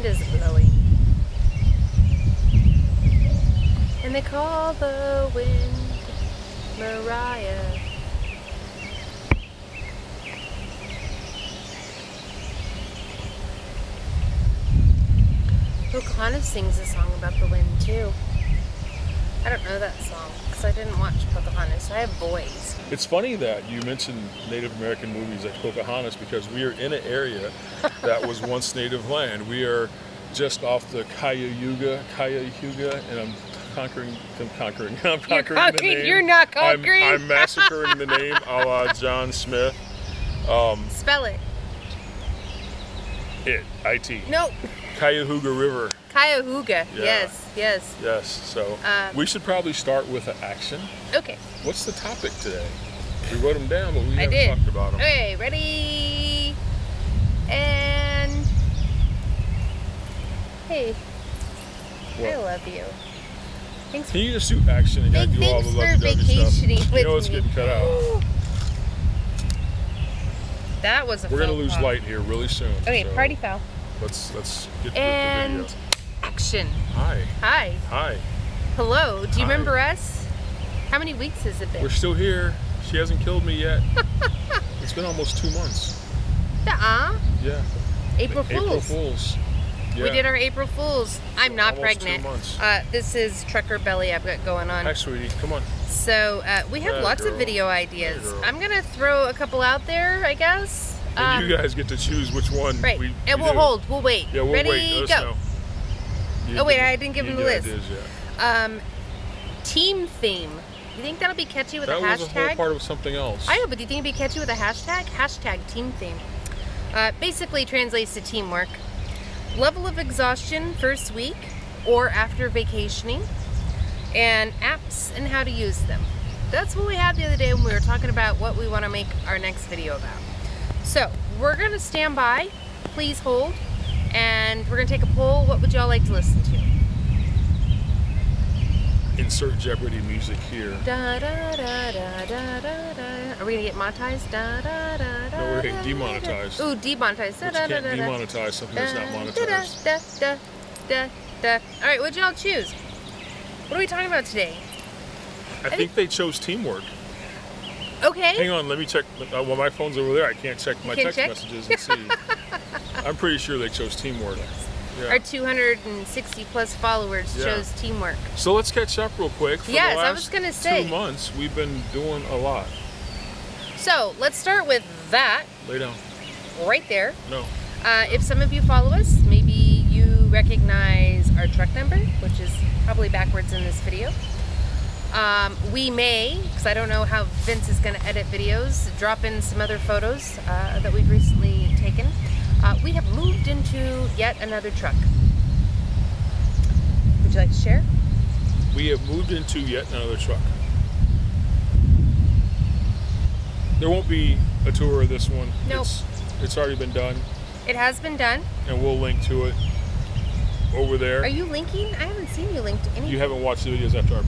wind is blowing. And they call the wind Mariah. Pocahontas sings a song about the wind too. I don't know that song because I didn't watch Pocahontas. I have boys. It's funny that you mentioned Native American movies like Pocahontas because we are in an area that was once native land. We are just off the Cayuga, and I'm conquering the name. You're not conquering. I'm massacring the name a la John Smith. Spell it. IT. Nope. Cuyahoga River. Cuyahoga. Yeah. Yes. So we should probably start with an action. Okay. What's the topic today? We wrote them down, but we haven't talked about them. Okay, ready? And hey, What? I love you. Thanks. Can you just do action and do all the lovey-dovey stuff? You know it's getting cut out. That was a We're gonna lose light here really soon. Okay, so party foul. Let's get to And the video. action. Hi. Hello. Do you Hi. remember us? How many weeks has it been? We're still here. She hasn't killed me yet. It's been almost 2 months. Yeah. April Fools. Yeah. We did our April Fools. I'm not Almost 2 pregnant. months. This is trucker belly I've got going on. Hi, sweetie. Come on. So we have lots of video ideas. I'm gonna throw a couple out there, I guess. And you guys get to choose which one. Right. We we'll do. hold. We'll wait. Yeah, we'll Ready? wait. Let us Go. know. Oh wait, I didn't give him the list. Ideas, yeah. Team theme. You think that'll be catchy with a hashtag? That was a whole part of something else. I know, but do you think it'd be catchy with a hashtag? Hashtag team theme. Basically translates to teamwork. Level of exhaustion first week or after vacationing, and apps and how to use them. That's what we had the other day when we were talking about what we want to make our next video about. So we're going to stand by. Please hold. And we're going to take a poll. What would y'all like to listen to? Insert Jeopardy music here. Da, da, da, da, da, da, da. Are we going to get monetized? Da, da, da, da, No, we're getting demonetized. Ooh, demonetized. You can't demonetize something that's not monetized. All right, what'd y'all choose? What are we talking about today? I think they chose teamwork. Okay. Hang on, let me check. Well, my phone's over there. I can't check my text messages and see. I'm pretty sure they chose teamwork. Yeah. Our 260 plus followers chose teamwork. So let's catch up real quick. For Yes, the last I was going to say. 2 months, we've been doing a lot. So let's start with that. Lay down. Right there. No. If some of you follow us, maybe you recognize our truck number, which is probably backwards in this video. We may, because I don't know how Vince is going to edit videos, drop in some other photos that we've recently taken. We have moved into yet another truck. Would you like to share? We have moved into yet another truck. There won't be a tour of this one. Nope. It's already been done. It has been done. And we'll link to it over there. Are you linking? I haven't seen you link to anything. You haven't watched the videos after I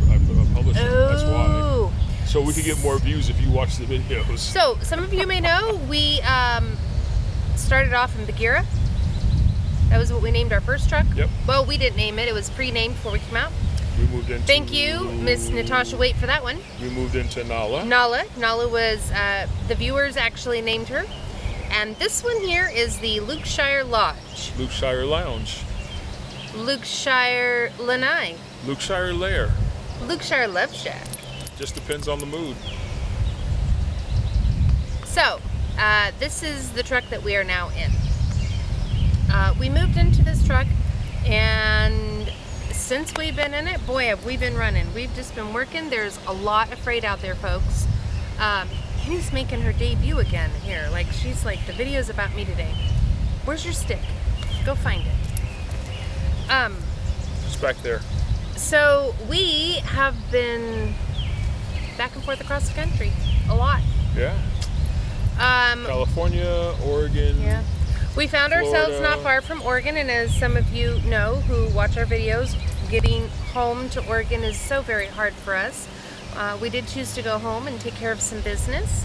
published them. That's why. So we could get more views if you watch the videos. So some of you may know we started off in Bagheera. That was what we named our first truck. Yep. Well, we didn't name it. It was pre-named before we came out. We moved into... Thank you, Miss Natasha Waite, for that one. We moved into Nala. Nala was, the viewers actually named her. And this one here is the Lukeshire Lodge. Lukeshire Lounge. Lukeshire Lanai. Lukeshire Lair. Lukeshire Love Shack. Just depends on the mood. So, this is the truck that we are now in. We moved into this truck, and since we've been in it, boy, have we been running. We've just been working. There's a lot of freight out there, folks. Henny's making her debut again here. Like, she's like, the video's about me today. Where's your stick? Go find it. It's back there. So we have been back and forth across the country a lot. Yeah. California, Oregon. Yeah. We found ourselves not far from Oregon, and as some of you know who watch our videos, getting home to Oregon is so very hard for us. We did choose to go home and take care of some business.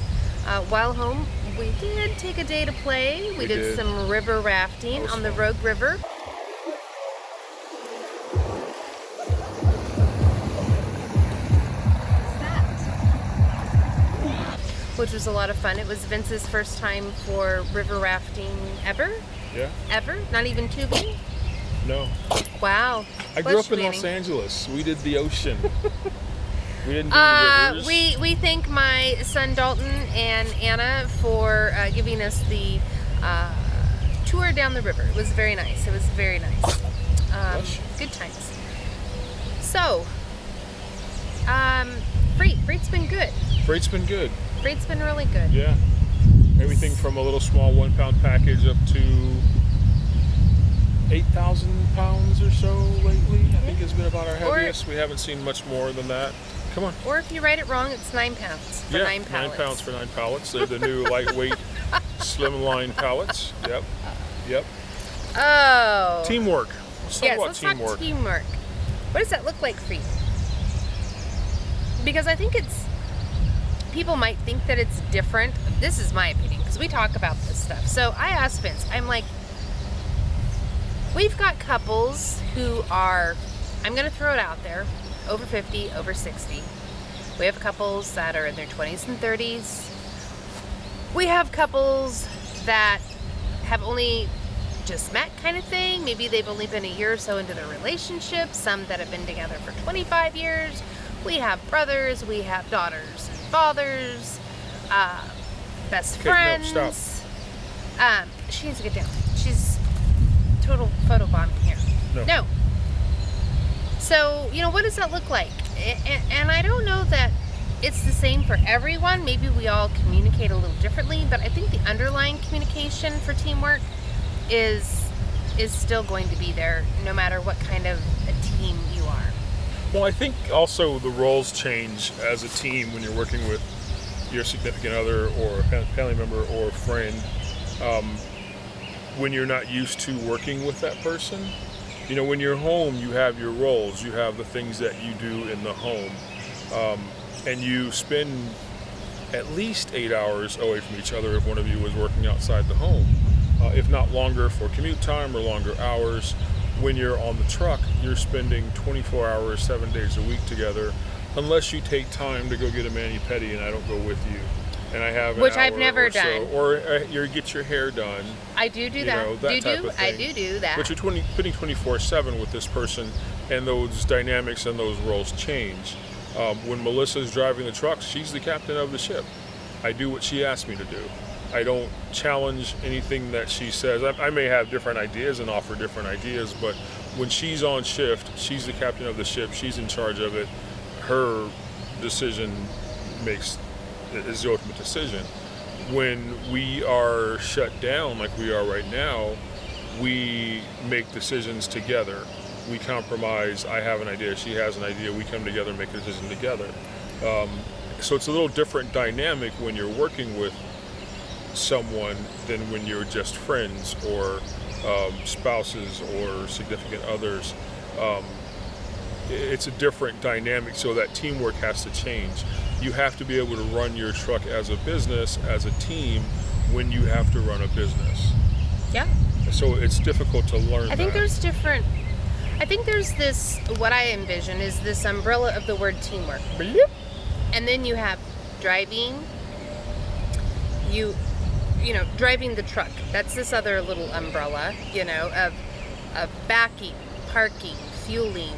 While home, we did take a day to play. We did some river rafting on the Rogue River. which was a lot of fun. It was Vince's first time for river rafting ever. Yeah. Ever? Not even tubing? No. Wow. I grew up in Los Angeles. We did the ocean. We didn't do the rivers. We thank my son Dalton and Anna for giving us the tour down the river. It was very nice. It was very nice. Good times. So, freight's been good. Freight's been good. Freight's been really good. Yeah. Everything from a little small 1 pound package up to 8,000 pounds or so lately. I think has been about our heaviest. We haven't seen much more than that. Come on. Or if you write it wrong, it's 9 pounds for 9 pallets. 9 pounds for 9 pallets. They're the new lightweight slimline pallets. Yep. Oh. Teamwork. Let's talk about teamwork. Talk teamwork. What does that look like for you? Because I think people might think that it's different. This is my opinion because we talk about this stuff. So I asked Vince, I'm like, we've got couples who are, I'm going to throw it out there, over 50, over 60. We have couples that are in their 20s and 30s. We have couples that have only just met kind of thing. Maybe they've only been a year or so into their relationship. Some that have been together for 25 years. We have brothers, we have daughters and fathers, best friends. No, stop. She needs to get down. She's total photobombing here. No. So, what does that look like? And I don't know that it's the same for everyone. Maybe we all communicate a little differently, but I think the underlying communication for teamwork is still going to be there no matter what kind of a team you are. Well, I think also the roles change as a team when you're working with your significant other or a family member or a friend. When you're not used to working with that person. When you're home, you have your roles, you have the things that you do in the home, and you spend at least 8 hours away from each other if one of you is working outside the home, if not longer for commute time or longer hours. When you're on the truck, you're spending 24 hours, 7 days a week together, unless you take time to go get a mani-pedi and I don't go with you. And I have which I've never done. Or you get your hair done. I do that. That type of thing. I do that. But you're putting 24/7 with this person, and those dynamics and those roles change. When Melissa's driving the truck, she's the captain of the ship. I do what she asks me to do. I don't challenge anything that she says. I may have different ideas and offer different ideas, but when she's on shift, she's the captain of the ship. She's in charge of it. Her decision is the ultimate decision. When we are shut down like we are right now, we make decisions together. We compromise. I have an idea, she has an idea. We come together and make a decision together. So it's a little different dynamic when you're working with someone than when you're just friends or spouses or significant others. It's a different dynamic, so that teamwork has to change. You have to be able to run your truck as a business, as a team, when you have to run a business. Yeah. So it's difficult to learn I think there's this, what I envision is this umbrella of the word teamwork. And then you have driving, driving the truck. That's this other little umbrella, of backing, parking, fueling.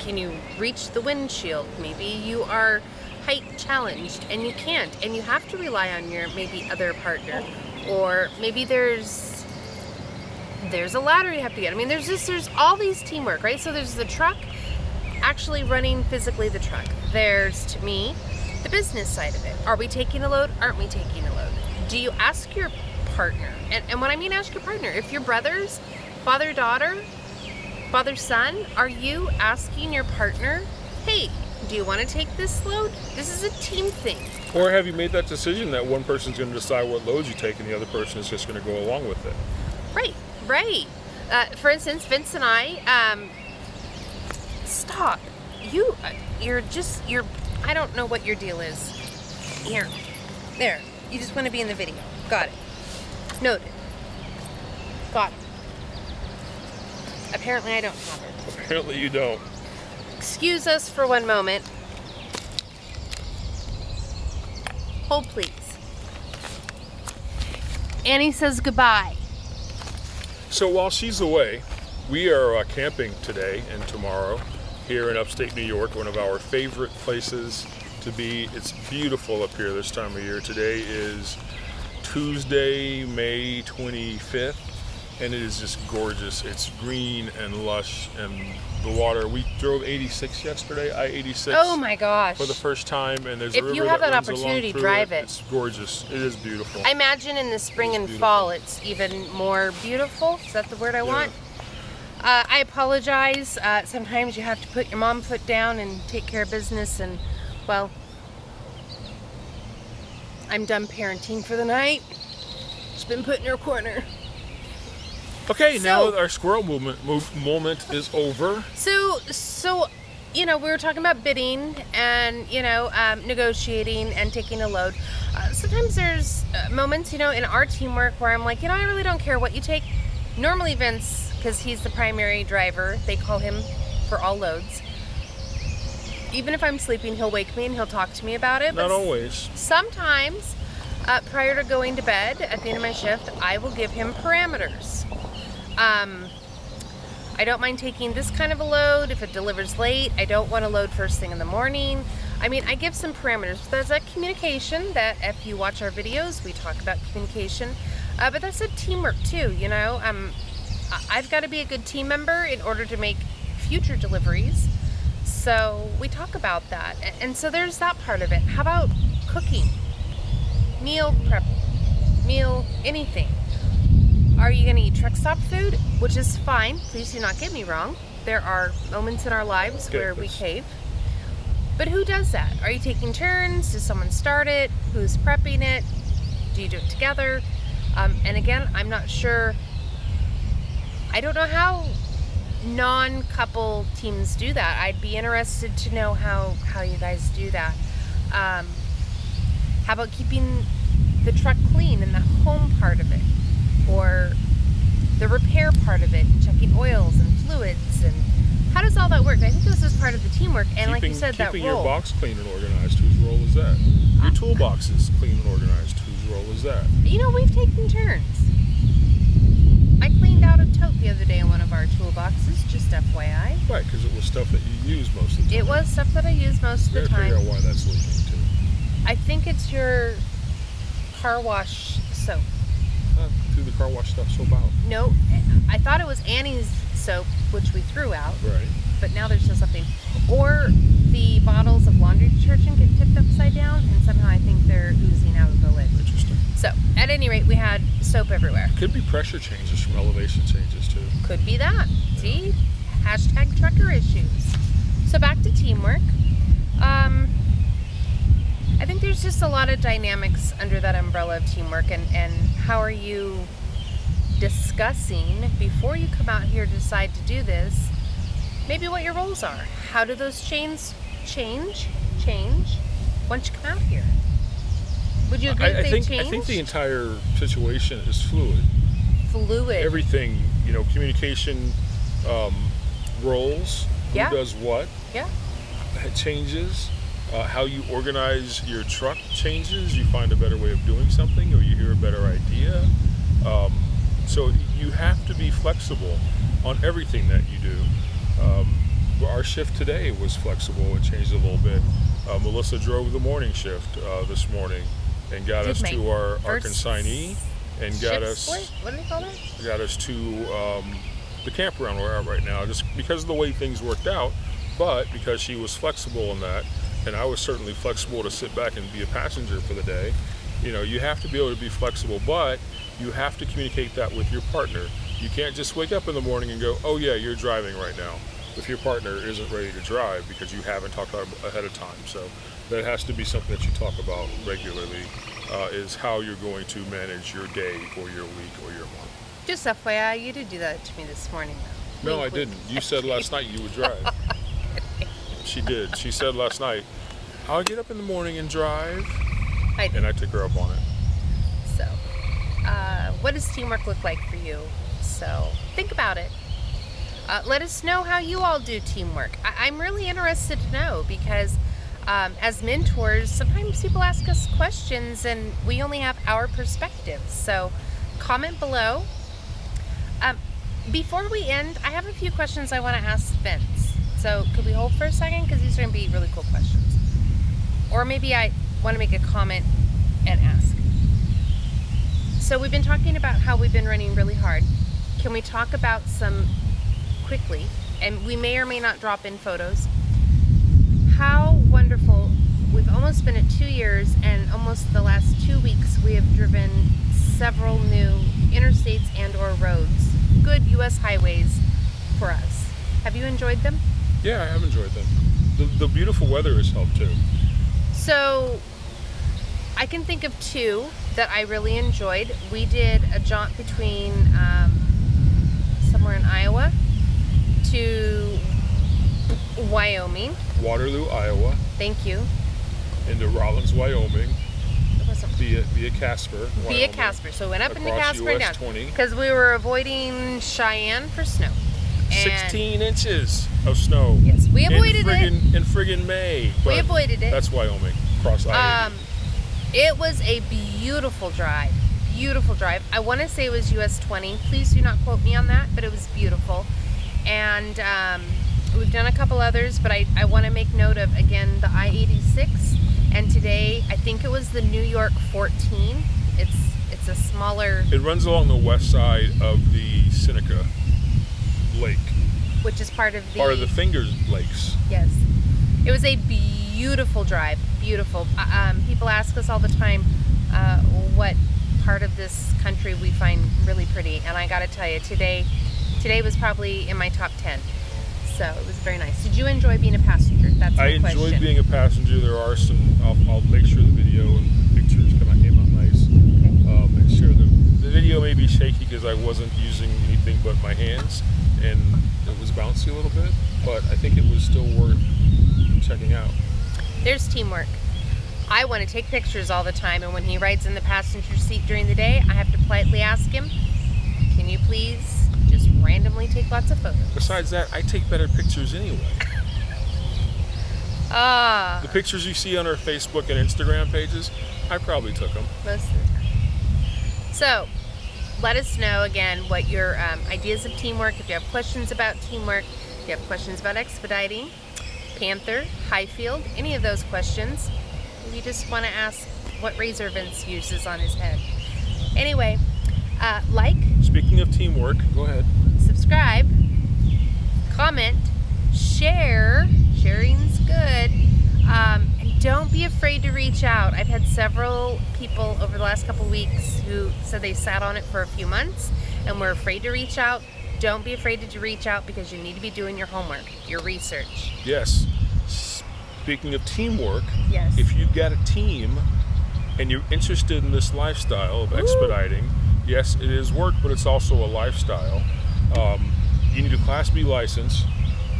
Can you reach the windshield? Maybe you are height challenged and you can't, and you have to rely on your maybe other partner, or maybe there's a ladder you have to get. I mean, there's all these teamwork, right? So there's the truck, actually running physically the truck. There's, to me, the business side of it. Are we taking a load? Aren't we taking a load? Do you ask your partner? And when I mean ask your partner, if you're brothers, father-daughter, father-son, are you asking your partner, hey, do you want to take this load? This is a team thing. Or have you made that decision that one person's going to decide what loads you take and the other person is just going to go along with it? Right. For instance, Vince and I, stop. You're I don't know what your deal is. Here. There. You just want to be in the video. Got it. Noted. Got it. Apparently I don't have it. Apparently you don't. Excuse us for one moment. Hold, please. Annie says goodbye. So while she's away, we are camping today and tomorrow here in upstate New York, one of our favorite places to be. It's beautiful up here this time of year. Today is Tuesday, May 25th, and it is just gorgeous. It's green and lush, and the water. We drove 86 yesterday, I-86. Oh my gosh. For the first time, and there's a If river you have that runs opportunity, along through drive it. It's gorgeous. It is beautiful. I imagine in the spring and fall it's even more beautiful. Is that the word I want? I apologize. Sometimes you have to put your mom foot down and take care of business, and well, I'm done parenting for the night. She's been put in her corner. Okay, So- now our squirrel moment is over. So, you know, we were talking about bidding and, you know, negotiating and taking a load. Sometimes there's moments, you know, in our teamwork where I'm like, you know, I really don't care what you take. Normally Vince, because he's the primary driver, they call him for all loads. Even if I'm sleeping, he'll wake me and he'll talk to me about it. Not But always. sometimes, prior to going to bed at the end of my shift, I will give him parameters. I don't mind taking this kind of a load if it delivers late. I don't want to load first thing in the morning. I mean, I give some parameters. There's that communication that if you watch our videos, we talk about communication. But that's a teamwork too, you know. I've got to be a good team member in order to make future deliveries. So we talk about that. And so there's that part of it. How about cooking? Meal prep, meal, anything. Are you going to eat truck stop food? Which is fine. Please do not get me wrong. There are moments in our lives where we cave. But who does that? Are you taking turns? Does someone start it? Who's prepping it? Do you do it together? And again, I'm not sure. I don't know how non-couple teams do that. I'd be interested to know how you guys do that. How about keeping the truck clean and the home part of it? Or the repair part of it, and checking oils and fluids, and how does all that work? I think this is part of the teamwork, and like you said, that role. Keeping your box clean and organized, whose role is that? Your toolbox is clean and organized, whose role is that? You know, we've taken turns. I cleaned out a tote the other day in one of our toolboxes, just FYI. Right, because it was stuff that you use most of the time. It was stuff that I use most of the time. Figure out why that's leaking too. I think it's your car wash soap. Threw the car wash stuff soap out. No, I thought it was Annie's soap, which we threw out. Right. But now there's still something. Or the bottles of laundry detergent get tipped upside down, and somehow I think they're oozing out of the lid. Interesting. So, at any rate, we had soap everywhere. Could be pressure changes from elevation changes too. Could be that. See? Hashtag trucker issues. So back to teamwork. I think there's just a lot of dynamics under that umbrella of teamwork, and how are you discussing before you come out here to decide to do this, maybe what your roles are. How do those change once you come out here? Would you agree that they change? I think the entire situation is fluid. Fluid. Everything, you know, communication, roles, who Yeah. does what, Yeah. it changes. How you organize your truck changes. You find a better way of doing something, or you hear a better idea. So you have to be flexible on everything that you do. Our shift today was flexible. It changed a little bit. Melissa drove the morning shift this morning and got us to our consignee and got us. What do they call that? Got us to the campground we're at right now, just because of the way things worked out, but because she was flexible in that, and I was certainly flexible to sit back and be a passenger for the day. You know, you have to be able to be flexible, but you have to communicate that with your partner. You can't just wake up in the morning and go, oh yeah, you're driving right now, if your partner isn't ready to drive because you haven't talked about it ahead of time. So that has to be something that you talk about regularly, is how you're going to manage your day or your week or your month. Just FYI, you did do that to me this morning, though. No, I didn't. You said last night you would drive. She did. She said last night, I'll get up in the morning and drive. I did. And I took her up on it. So, what does teamwork look like for you? So, think about it. Let us know how you all do teamwork. I'm really interested to know because as mentors, sometimes people ask us questions and we only have our perspectives. So comment below. Before we end, I have a few questions I want to ask Vince. So could we hold for a second? Because these are going to be really cool questions. Or maybe I want to make a comment and ask. So we've been talking about how we've been running really hard. Can we talk about some quickly, and we may or may not drop in photos, how wonderful. We've almost been at 2 years, and almost the last 2 weeks we have driven several new interstates and or roads, good U.S. highways for us. Have you enjoyed them? Yeah, I have enjoyed them. The beautiful weather has helped too. So I can think of two that I really enjoyed. We did a jaunt between somewhere in Iowa to Wyoming. Waterloo, Iowa. Thank you. Into Rollins, Wyoming. It wasn't Via Casper. via Casper. So we went up into Across Casper and US down 20. because we were avoiding Cheyenne for snow. And 16 inches of snow. Yes, we avoided it. In friggin' May. We But avoided it. That's Wyoming. Across I-80. It was a beautiful drive. Beautiful drive. I want to say it was US 20. Please do not quote me on that, but it was beautiful. And we've done a couple others, but I want to make note of, again, the I-86. And today, I think it was the New York 14. It's a smaller... It runs along the west side of the Seneca Lake. Which is part of the Finger Lakes. Yes. It was a beautiful drive. Beautiful. People ask us all the time what part of this country we find really pretty. And I got to tell you, today was probably in my top 10. So it was very nice. Did you enjoy being a passenger? That's my question. I enjoyed being a passenger. There are some, I'll make sure the video and pictures came out nice. Okay. And share them. The video may be shaky because I wasn't using anything but my hands, and it was bouncy a little bit, but I think it was still worth checking out. There's teamwork. I want to take pictures all the time, and when he rides in the passenger seat during the day, I have to politely ask him, can you please just randomly take lots of photos? Besides that, I take better pictures anyway. The pictures you see on our Facebook and Instagram pages, I probably took them. Most of the time. So, let us know again what your ideas of teamwork, if you have questions about teamwork, if you have questions about expediting, Panther, Hyfield, any of those questions. If you just want to ask what razor Vince uses on his head. Anyway, like. Speaking of teamwork, go ahead. Subscribe, comment, share. Sharing's good. And don't be afraid to reach out. I've had several people over the last couple weeks who said they sat on it for a few months and were afraid to reach out. Don't be afraid to reach out because you need to be doing your homework, your research. Yes. Speaking of teamwork, Yes. if you've got a team and you're interested in this lifestyle of expediting, yes, it is work, but it's also a lifestyle. You need a Class B license,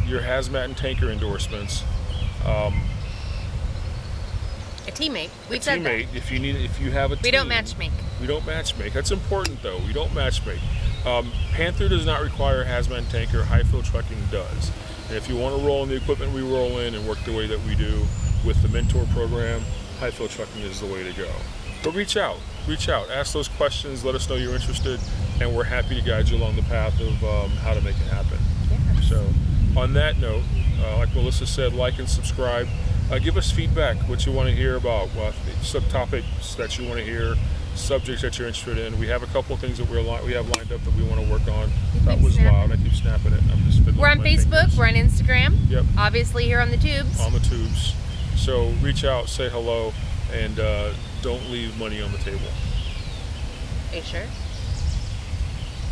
your hazmat and tanker endorsements, A teammate. We've a said that. teammate. If you have a team, We don't matchmake. We don't matchmake. That's important, though. We don't matchmake. Panther does not require hazmat and tanker. Hyfield Trucking does. And if you want to roll in the equipment we roll in and work the way that we do with the mentor program, Hyfield Trucking is the way to go. But reach out. Ask those questions. Let us know you're interested, and we're happy to guide you along the path of how to make it happen. Yes. So, on that note, like Melissa said, like and subscribe. Give us feedback, what you want to hear about, subtopics that you want to hear, subjects that you're interested in. We have a couple of things that we have lined up that we want to work on. That was loud. I keep snapping it. I'm just fiddling We're on with my Facebook. fingers. We're on Instagram. Yep. Obviously here on the tubes. On the tubes. So reach out, say hello, and don't leave money on the table. Are you sure?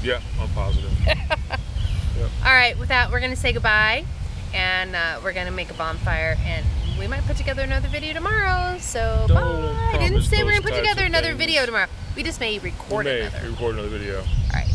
Yeah, I'm positive. Yep. All right, with that, we're going to say goodbye, and we're going to make a bonfire, and we might put together another video tomorrow, so Don't bye. I didn't promise say we're those going to put types together of another things. video tomorrow. We just may record another. Record another video. All right.